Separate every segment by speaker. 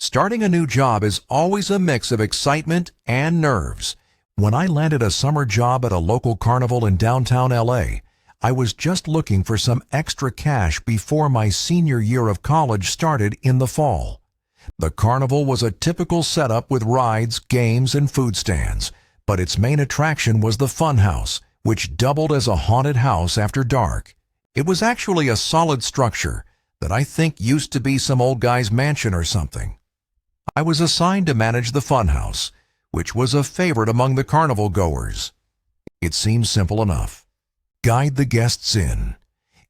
Speaker 1: Starting a new job is always a mix of excitement and nerves. When I landed a summer job at a local carnival in downtown LA, I was just looking for some extra cash before my senior year of college started in the fall. The carnival was a typical setup with rides, games, and food stands, but its main attraction was the funhouse, which doubled as a haunted house after dark. It was actually a solid structure that I think used to be some old guy's mansion or something. I was assigned to manage the funhouse, which was a favorite among the carnival goers. It seemed simple enough. Guide the guests in,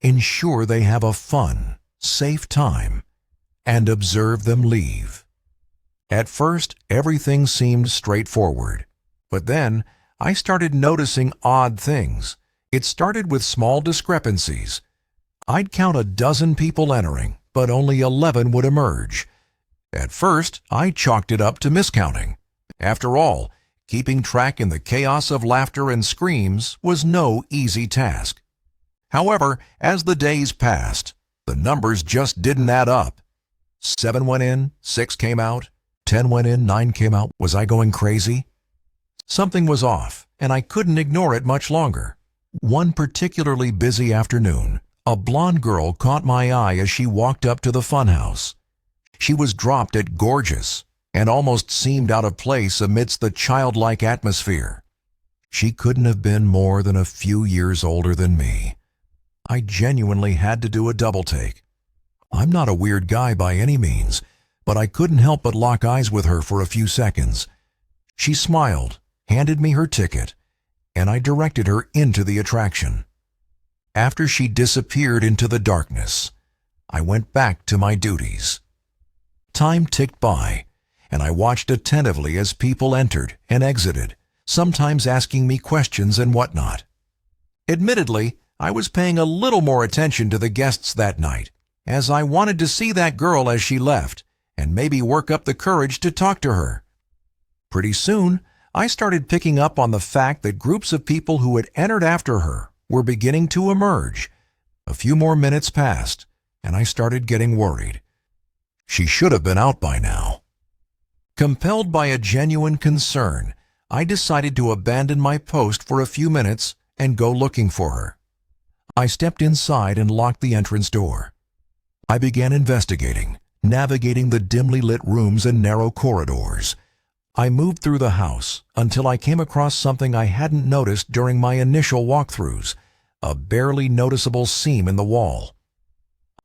Speaker 1: ensure they have a fun, safe time, and observe them leave. At first, everything seemed straightforward, but then I started noticing odd things. It started with small discrepancies. I'd count a dozen people entering, but only 11 would emerge. At first, I chalked it up to miscounting. After all, keeping track in the chaos of laughter and screams was no easy task. However, as the days passed, the numbers just didn't add up. 7 went in, 6 came out, 10 went in, 9 came out. Was I going crazy? Something was off, and I couldn't ignore it much longer. One particularly busy afternoon, a blonde girl caught my eye as she walked up to the funhouse. She was dropped at gorgeous and almost seemed out of place amidst the childlike atmosphere. She couldn't have been more than a few years older than me. I genuinely had to do a double take. I'm not a weird guy by any means, but I couldn't help but lock eyes with her for a few seconds. She smiled, handed me her ticket, and I directed her into the attraction. After she disappeared into the darkness, I went back to my duties. Time ticked by, and I watched attentively as people entered and exited, sometimes asking me questions and whatnot. Admittedly, I was paying a little more attention to the guests that night, as I wanted to see that girl as she left, and maybe work up the courage to talk to her. Pretty soon, I started picking up on the fact that groups of people who had entered after her were beginning to emerge. A few more minutes passed, and I started getting worried. She should have been out by now. Compelled by a genuine concern, I decided to abandon my post for a few minutes and go looking for her. I stepped inside and locked the entrance door. I began investigating, navigating the dimly lit rooms and narrow corridors. I moved through the house until I came across something I hadn't noticed during my initial walkthroughs, a barely noticeable seam in the wall.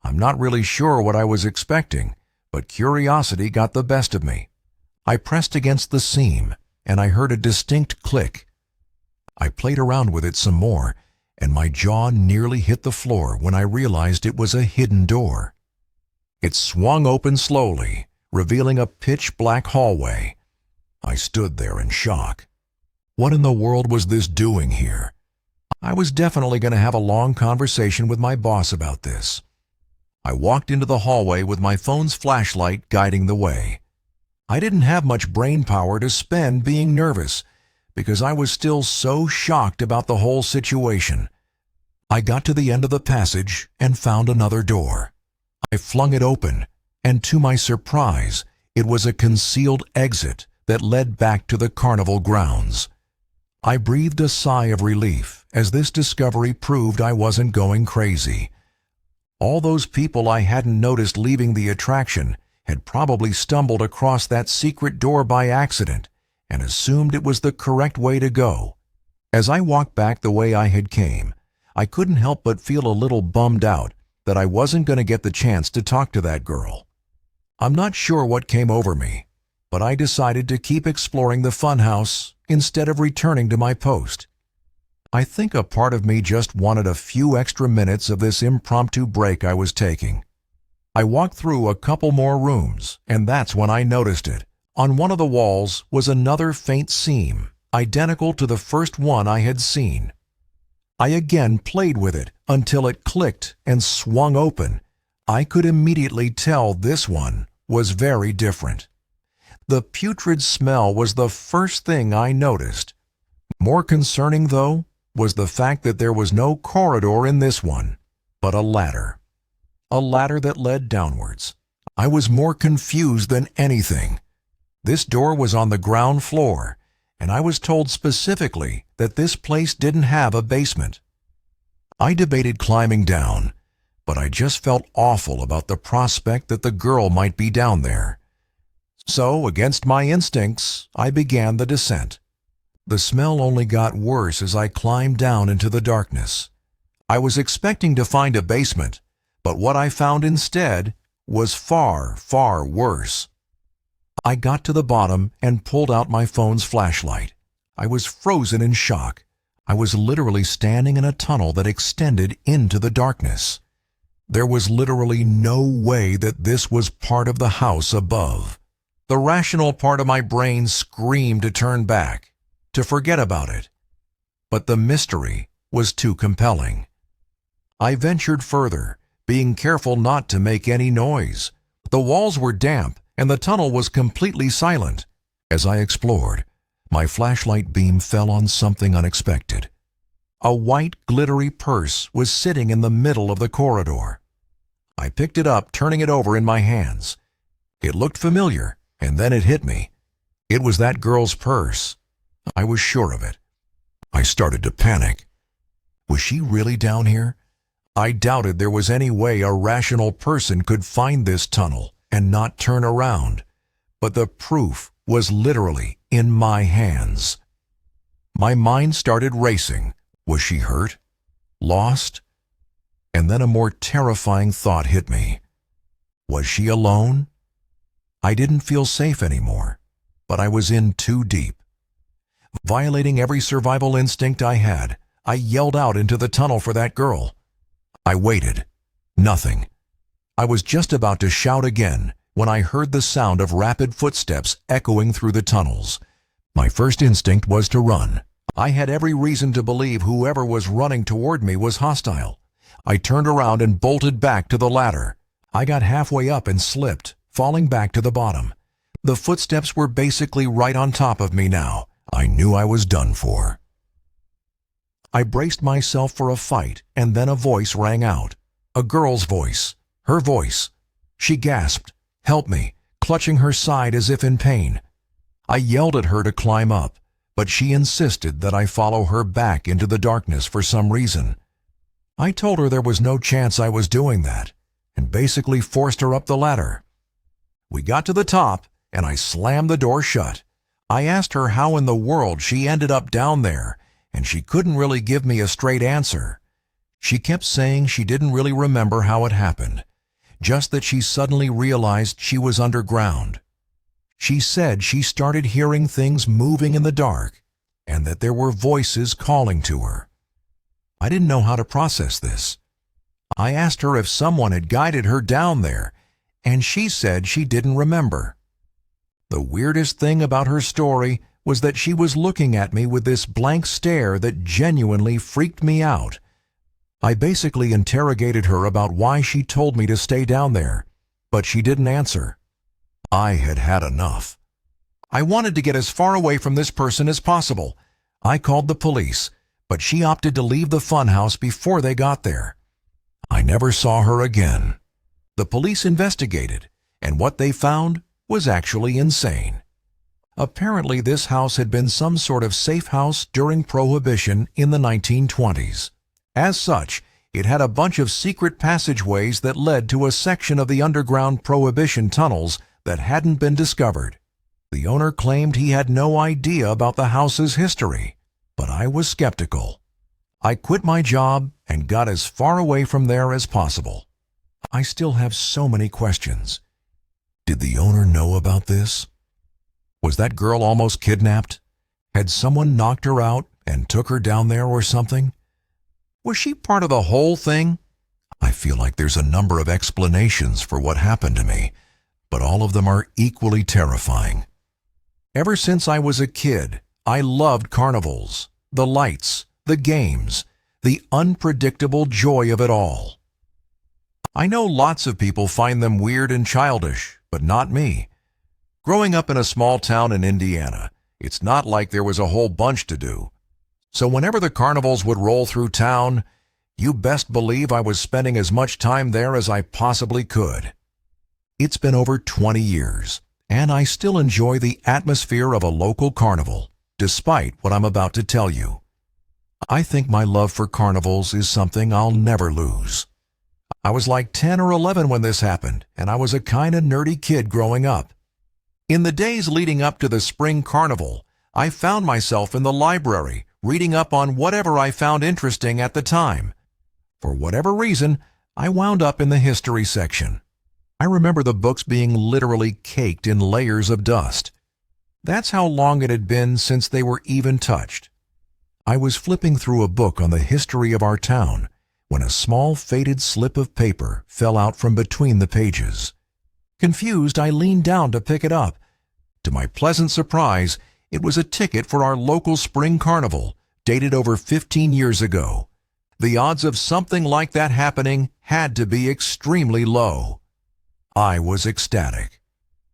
Speaker 1: I'm not really sure what I was expecting, but curiosity got the best of me. I pressed against the seam, and I heard a distinct click. I played around with it some more, and my jaw nearly hit the floor when I realized it was a hidden door. It swung open slowly, revealing a pitch-black hallway. I stood there in shock. What in the world was this doing here? I was definitely going to have a long conversation with my boss about this. I walked into the hallway with my phone's flashlight guiding the way. I didn't have much brain power to spend being nervous, because I was still so shocked about the whole situation. I got to the end of the passage and found another door. I flung it open, and to my surprise, it was a concealed exit that led back to the carnival grounds. I breathed a sigh of relief as this discovery proved I wasn't going crazy. All those people I hadn't noticed leaving the attraction had probably stumbled across that secret door by accident and assumed it was the correct way to go. As I walked back the way I had came, I couldn't help but feel a little bummed out that I wasn't going to get the chance to talk to that girl. I'm not sure what came over me, but I decided to keep exploring the funhouse instead of returning to my post. I think a part of me just wanted a few extra minutes of this impromptu break I was taking. I walked through a couple more rooms, and that's when I noticed it. On one of the walls was another faint seam, identical to the first one I had seen. I again played with it until it clicked and swung open. I could immediately tell this one was very different. The putrid smell was the first thing I noticed. More concerning, though, was the fact that there was no corridor in this one, but a ladder. A ladder that led downwards. I was more confused than anything. This door was on the ground floor, and I was told specifically that this place didn't have a basement. I debated climbing down, but I just felt awful about the prospect that the girl might be down there. So, against my instincts, I began the descent. The smell only got worse as I climbed down into the darkness. I was expecting to find a basement, but what I found instead was far, far worse. I got to the bottom and pulled out my phone's flashlight. I was frozen in shock. I was literally standing in a tunnel that extended into the darkness. There was literally no way that this was part of the house above. The rational part of my brain screamed to turn back, to forget about it. But the mystery was too compelling. I ventured further, being careful not to make any noise. The walls were damp, and the tunnel was completely silent. As I explored, my flashlight beam fell on something unexpected. A white, glittery purse was sitting in the middle of the corridor. I picked it up, turning it over in my hands. It looked familiar, and then it hit me. It was that girl's purse. I was sure of it. I started to panic. Was she really down here? I doubted there was any way a rational person could find this tunnel and not turn around, but the proof was literally in my hands. My mind started racing. Was she hurt? Lost? And then a more terrifying thought hit me. Was she alone? I didn't feel safe anymore, but I was in too deep. Violating every survival instinct I had, I yelled out into the tunnel for that girl. I waited. Nothing. I was just about to shout again when I heard the sound of rapid footsteps echoing through the tunnels. My first instinct was to run. I had every reason to believe whoever was running toward me was hostile. I turned around and bolted back to the ladder. I got halfway up and slipped, falling back to the bottom. The footsteps were basically right on top of me now. I knew I was done for. I braced myself for a fight, and then a voice rang out. A girl's voice. Her voice. She gasped, "Help me," clutching her side as if in pain. I yelled at her to climb up, but she insisted that I follow her back into the darkness for some reason. I told her there was no chance I was doing that, and basically forced her up the ladder. We got to the top, and I slammed the door shut. I asked her how in the world she ended up down there, and she couldn't really give me a straight answer. She kept saying she didn't really remember how it happened, just that she suddenly realized she was underground. She said she started hearing things moving in the dark, and that there were voices calling to her. I didn't know how to process this. I asked her if someone had guided her down there, and she said she didn't remember. The weirdest thing about her story was that she was looking at me with this blank stare that genuinely freaked me out. I basically interrogated her about why she told me to stay down there, but she didn't answer. I had had enough. I wanted to get as far away from this person as possible. I called the police, but she opted to leave the funhouse before they got there. I never saw her again. The police investigated, and what they found was actually insane. Apparently, this house had been some sort of safe house during Prohibition in the 1920s. As such, it had a bunch of secret passageways that led to a section of the underground Prohibition tunnels that hadn't been discovered. The owner claimed he had no idea about the house's history, but I was skeptical. I quit my job and got as far away from there as possible. I still have so many questions. Did the owner know about this? Was that girl almost kidnapped? Had someone knocked her out and took her down there or something? Was she part of the whole thing? I feel like there's a number of explanations for what happened to me, but all of them are equally terrifying. Ever since I was a kid, I loved carnivals, the lights, the games, the unpredictable joy of it all. I know lots of people find them weird and childish, but not me. Growing up in a small town in Indiana, it's not like there was a whole bunch to do. So whenever the carnivals would roll through town, you best believe I was spending as much time there as I possibly could. It's been over 20 years, and I still enjoy the atmosphere of a local carnival, despite what I'm about to tell you. I think my love for carnivals is something I'll never lose. I was like 10 or 11 when this happened, and I was a kind of nerdy kid growing up. In the days leading up to the spring carnival, I found myself in the library reading up on whatever I found interesting at the time. For whatever reason, I wound up in the history section. I remember the books being literally caked in layers of dust. That's how long it had been since they were even touched. I was flipping through a book on the history of our town when a small faded slip of paper fell out from between the pages. Confused, I leaned down to pick it up. To my pleasant surprise, it was a ticket for our local spring carnival, dated over 15 years ago. The odds of something like that happening had to be extremely low. I was ecstatic.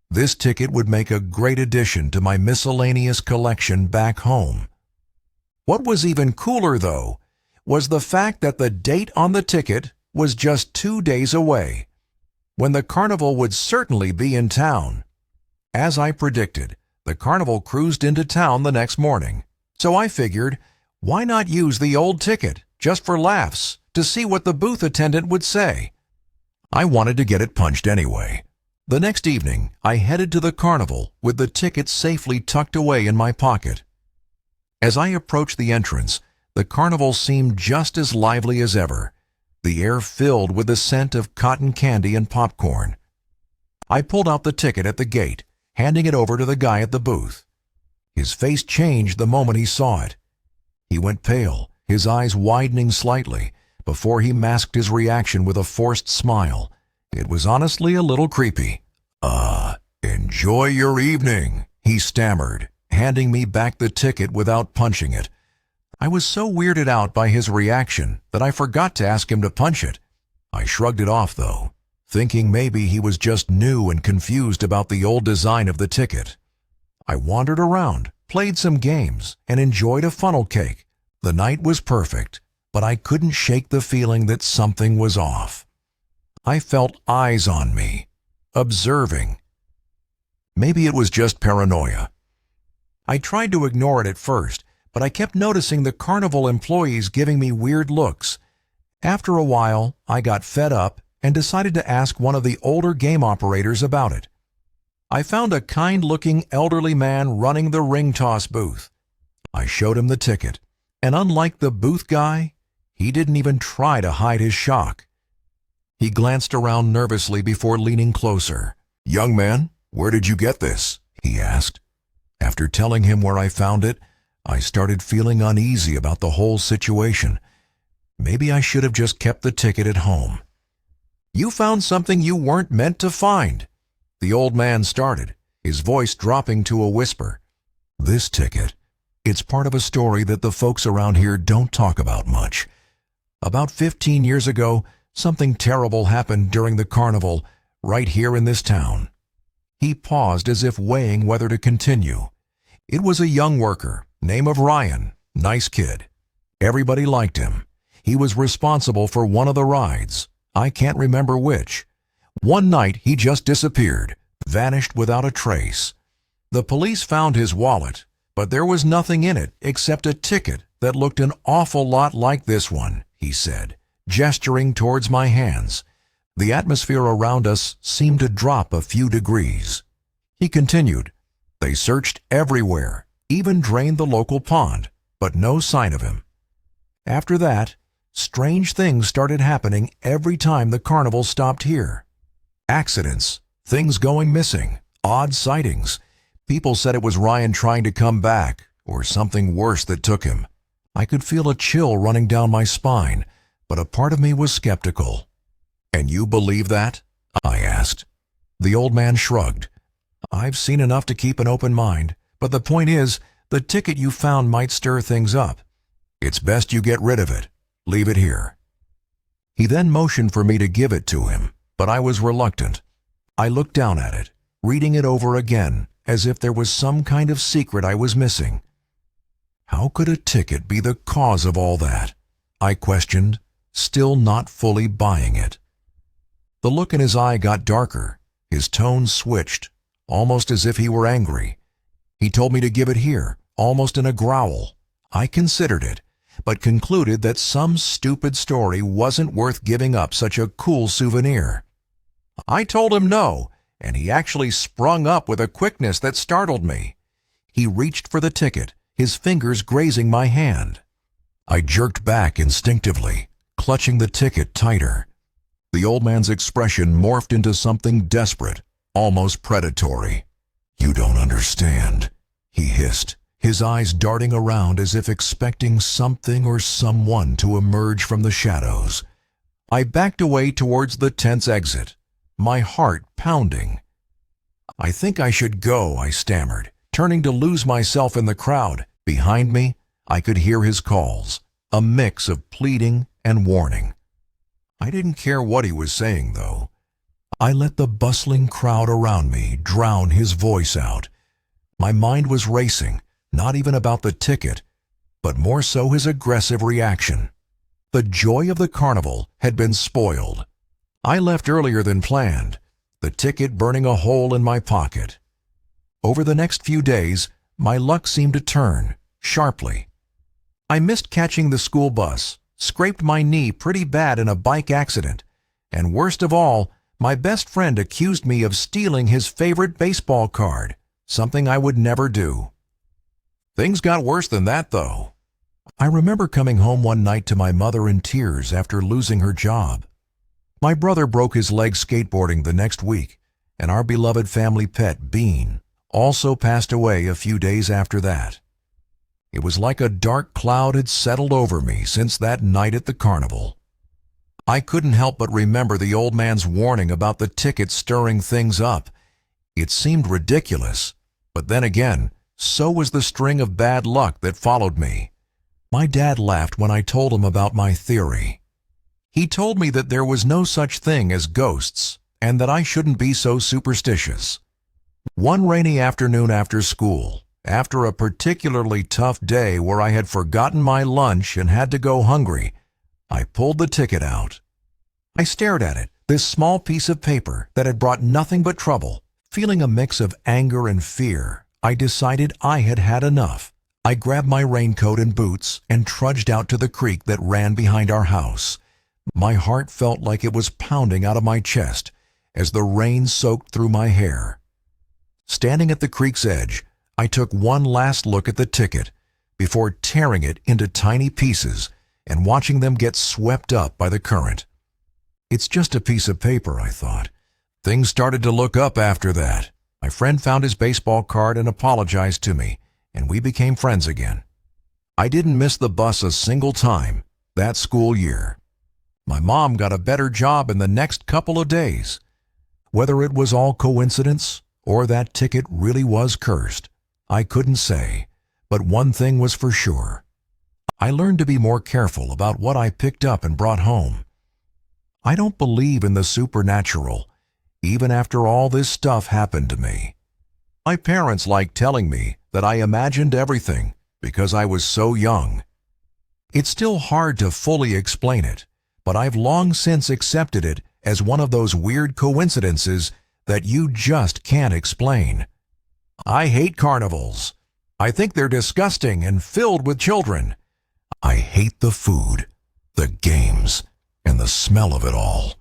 Speaker 1: This ticket would make a great addition to my miscellaneous collection back home. What was even cooler, though, was the fact that the date on the ticket was just 2 days away, when the carnival would certainly be in town. As I predicted, the carnival cruised into town the next morning, so I figured, why not use the old ticket, just for laughs, to see what the booth attendant would say? I wanted to get it punched anyway. The next evening, I headed to the carnival with the ticket safely tucked away in my pocket. As I approached the entrance, the carnival seemed just as lively as ever, the air filled with the scent of cotton candy and popcorn. I pulled out the ticket at the gate, handing it over to the guy at the booth. His face changed the moment he saw it. He went pale, his eyes widening slightly, before he masked his reaction with a forced smile. It was honestly a little creepy. Enjoy your evening," he stammered, handing me back the ticket without punching it. I was so weirded out by his reaction that I forgot to ask him to punch it. I shrugged it off, though, thinking maybe he was just new and confused about the old design of the ticket. I wandered around, played some games, and enjoyed a funnel cake. The night was perfect, but I couldn't shake the feeling that something was off. I felt eyes on me, observing. Maybe it was just paranoia. I tried to ignore it at first, but I kept noticing the carnival employees giving me weird looks. After a while, I got fed up and decided to ask one of the older game operators about it. I found a kind-looking elderly man running the ring toss booth. I showed him the ticket, and unlike the booth guy, he didn't even try to hide his shock. He glanced around nervously before leaning closer. "Young man, where did you get this?" he asked. After telling him where I found it, I started feeling uneasy about the whole situation. Maybe I should have just kept the ticket at home. "You found something you weren't meant to find," the old man started, his voice dropping to a whisper. "This ticket, it's part of a story that the folks around here don't talk about much. About 15 years ago, something terrible happened during the carnival right here in this town." He paused as if weighing whether to continue. "It was a young worker, name of Ryan, nice kid. Everybody liked him. He was responsible for one of the rides. I can't remember which. One night he just disappeared, vanished without a trace. The police found his wallet, but there was nothing in it except a ticket that looked an awful lot like this one," he said, gesturing towards my hands. The atmosphere around us seemed to drop a few degrees. He continued, "They searched everywhere, even drained the local pond, but no sign of him. After that, strange things started happening every time the carnival stopped here. Accidents, things going missing, odd sightings. People said it was Ryan trying to come back, or something worse that took him. I could feel a chill running down my spine, but a part of me was skeptical." "And you believe that?" I asked. The old man shrugged. "I've seen enough to keep an open mind, but the point is, the ticket you found might stir things up. It's best you get rid of it. Leave it here." He then motioned for me to give it to him, but I was reluctant. I looked down at it, reading it over again, as if there was some kind of secret I was missing. How could a ticket be the cause of all that? I questioned, still not fully buying it. The look in his eye got darker, His tone switched, almost as if he were angry. He told me to give it here, almost in a growl. I considered it, but concluded that some stupid story wasn't worth giving up such a cool souvenir. I told him no, and he actually sprung up with a quickness that startled me. He reached for the ticket, his fingers grazing my hand. I jerked back instinctively, clutching the ticket tighter. The old man's expression morphed into something desperate, almost predatory. "You don't understand," he hissed, his eyes darting around as if expecting something or someone to emerge from the shadows. I backed away towards the tense exit, my heart pounding. "I think I should go," I stammered, turning to lose myself in the crowd. Behind me, I could hear his calls, a mix of pleading and warning. I didn't care what he was saying, though. I let the bustling crowd around me drown his voice out. My mind was racing, not even about the ticket, but more so his aggressive reaction. The joy of the carnival had been spoiled. I left earlier than planned, the ticket burning a hole in my pocket. Over the next few days, my luck seemed to turn, sharply. I missed catching the school bus, scraped my knee pretty bad in a bike accident, and worst of all, my best friend accused me of stealing his favorite baseball card, something I would never do. Things got worse than that, though. I remember coming home one night to my mother in tears after losing her job. My brother broke his leg skateboarding the next week, and our beloved family pet, Bean, also passed away a few days after that. It was like a dark cloud had settled over me since that night at the carnival. I couldn't help but remember the old man's warning about the ticket stirring things up. It seemed ridiculous, but then again, so was the string of bad luck that followed me. My dad laughed when I told him about my theory. He told me that there was no such thing as ghosts and that I shouldn't be so superstitious. One rainy afternoon after school, after a particularly tough day where I had forgotten my lunch and had to go hungry, I pulled the ticket out. I stared at it, this small piece of paper that had brought nothing but trouble. Feeling a mix of anger and fear, I decided I had had enough. I grabbed my raincoat and boots and trudged out to the creek that ran behind our house. My heart felt like it was pounding out of my chest as the rain soaked through my hair. Standing at the creek's edge, I took one last look at the ticket before tearing it into tiny pieces and watching them get swept up by the current. It's just a piece of paper, I thought. Things started to look up after that. My friend found his baseball card and apologized to me, and we became friends again. I didn't miss the bus a single time that school year. My mom got a better job in the next couple of days. Whether it was all coincidence or that ticket really was cursed, I couldn't say, but one thing was for sure. I learned to be more careful about what I picked up and brought home. I don't believe in the supernatural, even after all this stuff happened to me. My parents liked telling me that I imagined everything because I was so young. It's still hard to fully explain it, but I've long since accepted it as one of those weird coincidences that you just can't explain. I hate carnivals. I think they're disgusting and filled with children. I hate the food, the games, and the smell of it all.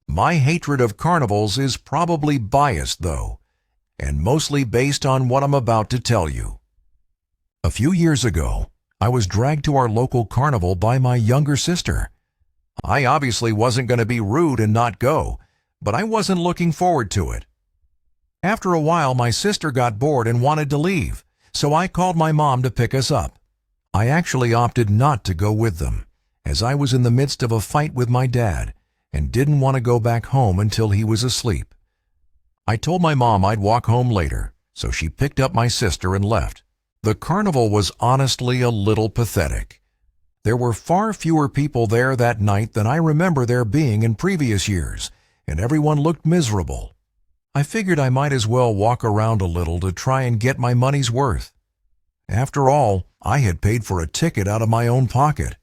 Speaker 1: My hatred of carnivals is probably biased, though, and mostly based on what I'm about to tell you. A few years ago, I was dragged to our local carnival by my younger sister. I obviously wasn't going to be rude and not go, but I wasn't looking forward to it. After a while, my sister got bored and wanted to leave, so I called my mom to pick us up. I actually opted not to go with them, as I was in the midst of a fight with my dad and didn't want to go back home until he was asleep. I told my mom I'd walk home later, so she picked up my sister and left. The carnival was honestly a little pathetic. There were far fewer people there that night than I remember there being in previous years, and everyone looked miserable. I figured I might as well walk around a little to try and get my money's worth. After all, I had paid for a ticket out of my own pocket.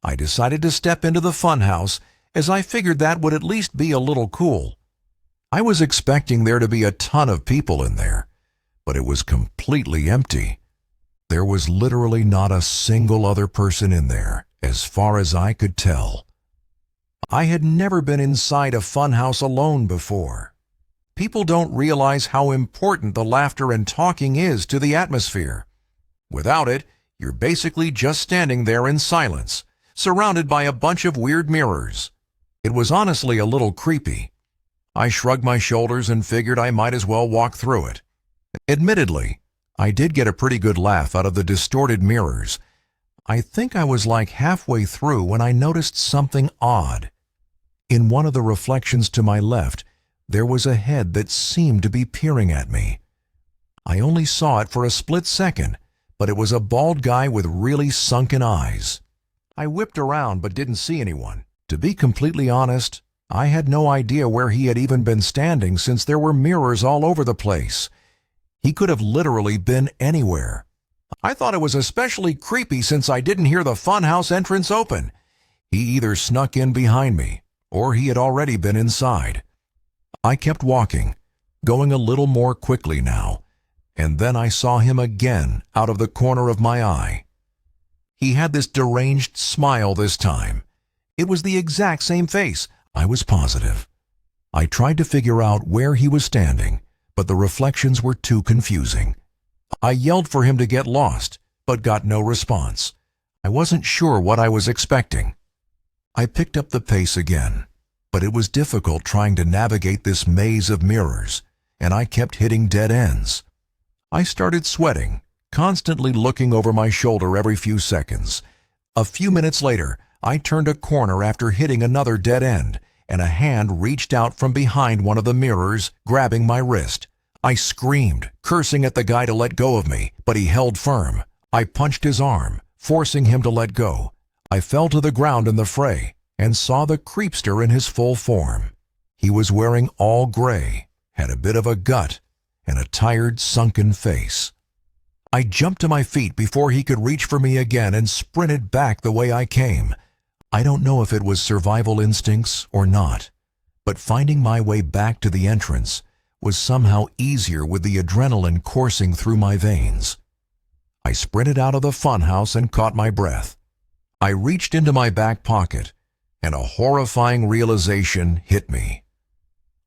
Speaker 1: I decided to step into the funhouse as I figured that would at least be a little cool. I was expecting there to be a ton of people in there, but it was completely empty. There was literally not a single other person in there, as far as I could tell. I had never been inside a funhouse alone before. People don't realize how important the laughter and talking is to the atmosphere. Without it, you're basically just standing there in silence, surrounded by a bunch of weird mirrors. It was honestly a little creepy. I shrugged my shoulders and figured I might as well walk through it. Admittedly, I did get a pretty good laugh out of the distorted mirrors. I think I was like halfway through when I noticed something odd. In one of the reflections to my left, there was a head that seemed to be peering at me. I only saw it for a split second, but it was a bald guy with really sunken eyes. I whipped around but didn't see anyone. To be completely honest, I had no idea where he had even been standing since there were mirrors all over the place. He could have literally been anywhere. I thought it was especially creepy since I didn't hear the funhouse entrance open. He either snuck in behind me, or he had already been inside. I kept walking, going a little more quickly now, and then I saw him again out of the corner of my eye. He had this deranged smile this time. It was the exact same face, I was positive. I tried to figure out where he was standing, but the reflections were too confusing. I yelled for him to get lost, but got no response. I wasn't sure what I was expecting. I picked up the pace again, but it was difficult trying to navigate this maze of mirrors, and I kept hitting dead ends. I started sweating, constantly looking over my shoulder every few seconds. A few minutes later, I turned a corner after hitting another dead end, and a hand reached out from behind one of the mirrors, grabbing my wrist. I screamed, cursing at the guy to let go of me, but he held firm. I punched his arm, forcing him to let go. I fell to the ground in the fray and saw the creepster in his full form. He was wearing all gray, had a bit of a gut, and a tired, sunken face. I jumped to my feet before he could reach for me again and sprinted back the way I came. I don't know if it was survival instincts or not, but finding my way back to the entrance was somehow easier with the adrenaline coursing through my veins. I sprinted out of the funhouse and caught my breath. I reached into my back pocket, and a horrifying realization hit me.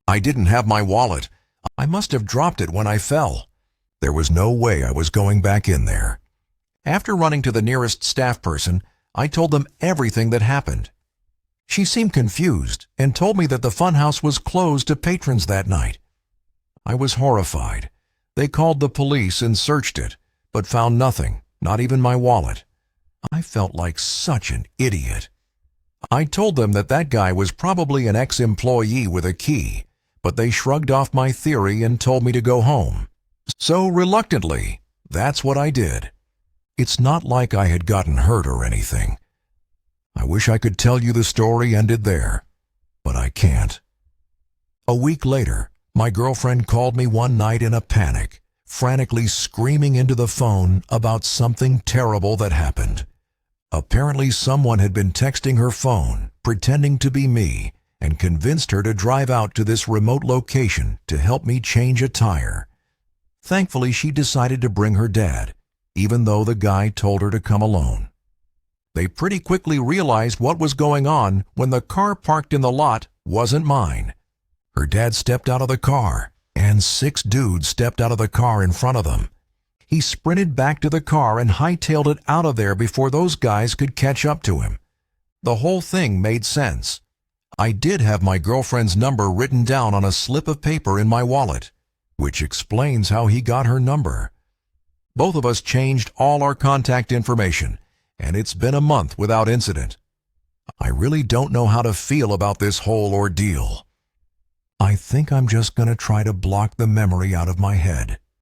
Speaker 1: I didn't have my wallet. I must have dropped it when I fell. There was no way I was going back in there. After running to the nearest staff person, I told them everything that happened. She seemed confused and told me that the funhouse was closed to patrons that night. I was horrified. They called the police and searched it, but found nothing, not even my wallet. I felt like such an idiot. I told them that that guy was probably an ex-employee with a key, but they shrugged off my theory and told me to go home. So reluctantly, that's what I did. It's not like I had gotten hurt or anything. I wish I could tell you the story ended there, but I can't. A week later, my girlfriend called me one night in a panic, frantically screaming into the phone about something terrible that happened. Apparently someone had been texting her phone, pretending to be me, and convinced her to drive out to this remote location to help me change a tire. Thankfully, she decided to bring her dad, even though the guy told her to come alone. They pretty quickly realized what was going on when the car parked in the lot wasn't mine. Her dad stepped out of the car, and 6 dudes stepped out of the car in front of them. He sprinted back to the car and hightailed it out of there before those guys could catch up to him. The whole thing made sense. I did have my girlfriend's number written down on a slip of paper in my wallet, which explains how he got her number. Both of us changed all our contact information, and it's been a month without incident. I really don't know how to feel about this whole ordeal. I think I'm just going to try to block the memory out of my head.